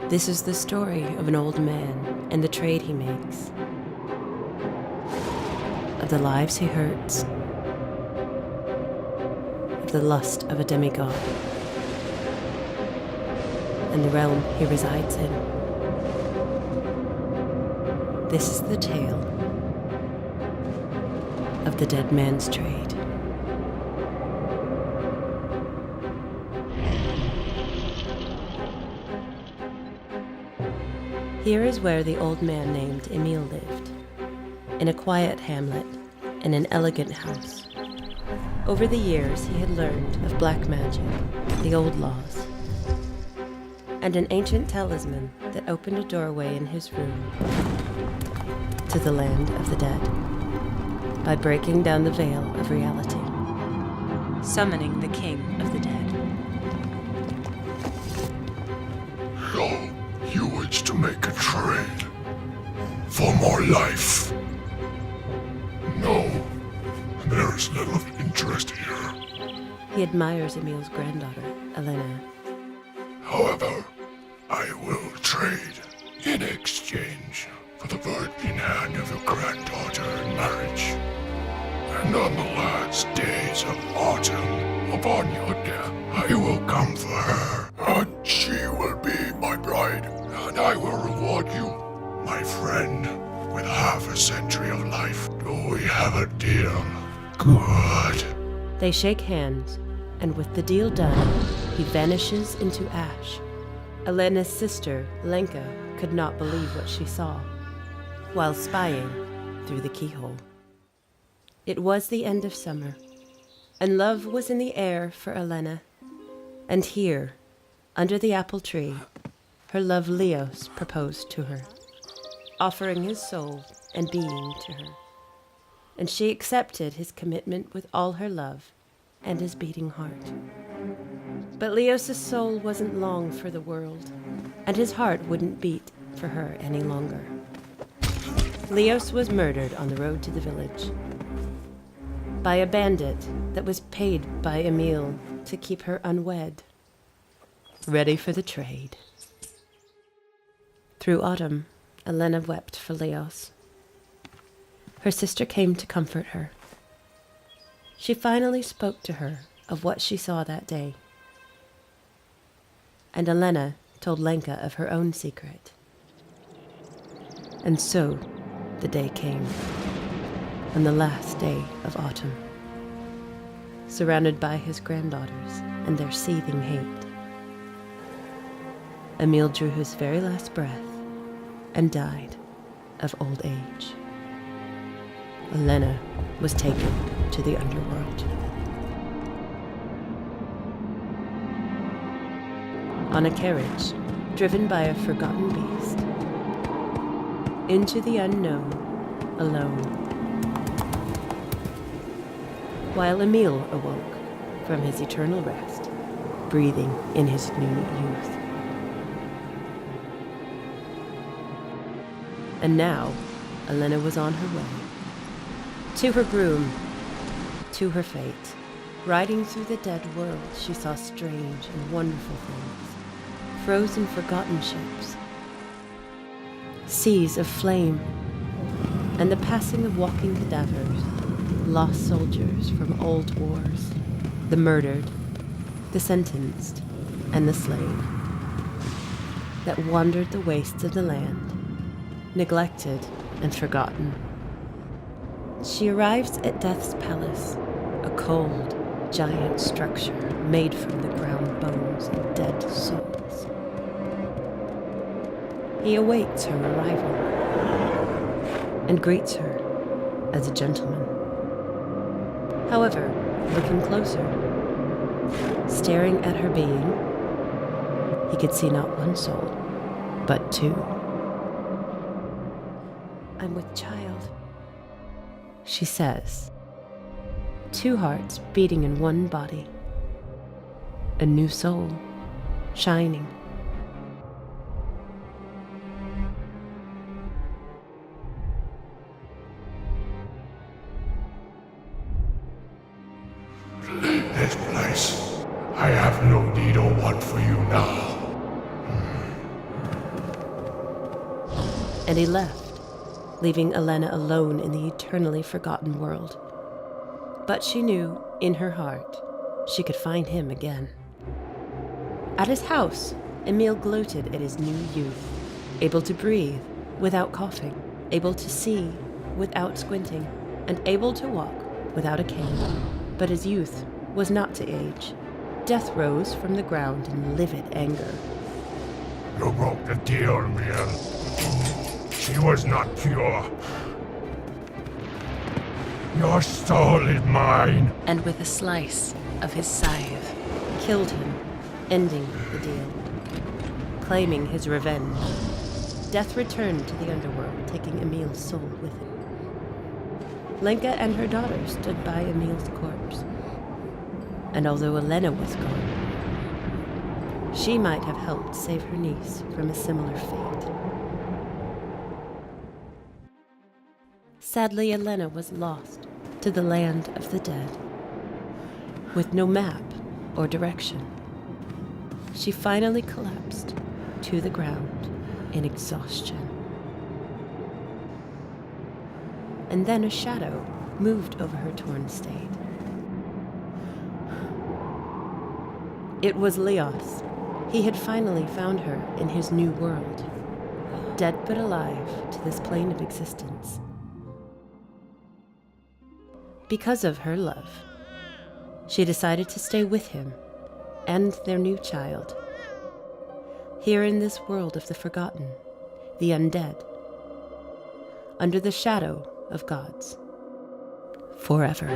This is the story of an old man and the trade he makes, of the lives he hurts, of the lust of a demigod, and the realm he resides in. This is the tale of the dead man's trade. Here is where the old man named Emile lived, in a quiet hamlet, in an elegant house. Over the years he had learned of black magic, the old laws, and an ancient talisman that opened a doorway in his room to the land of the dead, by breaking down the veil of reality, summoning the king of the dead. So, you wish to make a trade for more life? No, there is little of interest here. He admires Emile's granddaughter, Elena. However, I will trade in exchange for the virgin hand of your granddaughter in marriage. And on the last days of autumn, upon your death, I will come for her, and she will be my bride, and I will reward you, my friend, with half a century of life. Do we have a deal? Good. They shake hands, and with the deal done, he vanishes into ash. Elena's sister, Lenka, could not believe what she saw, while spying through the keyhole. It was the end of summer, and love was in the air for Elena. And here, under the apple tree, her love Leos proposed to her, offering his soul and being to her. And she accepted his commitment with all her love and his beating heart. But Leos' soul wasn't long for the world, and his heart wouldn't beat for her any longer. Leos was murdered on the road to the village by a bandit that was paid by Emile to keep her unwed, ready for the trade. Through autumn, Elena wept for Leos. Her sister came to comfort her. She finally spoke to her of what she saw that day. And Elena told Lenka of her own secret. And so the day came, on the last day of autumn, surrounded by his granddaughters and their seething hate. Emile drew his very last breath and died of old age. Elena was taken to the underworld. On a carriage, driven by a forgotten beast, into the unknown, alone. While Emile awoke from his eternal rest, breathing in his new youth. And now, Elena was on her way. To her groom, to her fate. Riding through the dead world, she saw strange and wonderful things. Frozen, forgotten ships. Seas of flame. And the passing of walking cadavers. Lost soldiers from old wars. The murdered, the sentenced, and the slain. That wandered the wastes of the land, neglected and forgotten. She arrives at Death's palace, a cold, giant structure made from the ground bones of dead souls. He awaits her arrival and greets her as a gentleman. However, looking closer, staring at her being, he could see not one soul, but two. I'm with child, she says. Two hearts beating in one body. A new soul, shining. Leave this place. I have no need or want for you now. and he left, leaving Elena alone in the eternally forgotten world. But she knew, in her heart, she could find him again. At his house, Emile gloated at his new youth, able to breathe without coughing, able to see without squinting, and able to walk without a cane. But his youth was not to age. Death rose from the ground in livid anger. You broke the deal, Emile. She was not pure. Your soul is mine. And with a slice of his scythe, killed him, ending the deal. Claiming his revenge, Death returned to the underworld, taking Emile's soul with him. Lenka and her daughter stood by Emile's corpse. And although Elena was gone, she might have helped save her niece from a similar fate. Sadly, Elena was lost to the land of the dead, with no map or direction. She finally collapsed to the ground in exhaustion. And then a shadow moved over her torn state. It was Leos. He had finally found her in his new world, dead but alive to this plane of existence. Because of her love, she decided to stay with him and their new child, here in this world of the forgotten, the undead, under the shadow of gods, forever.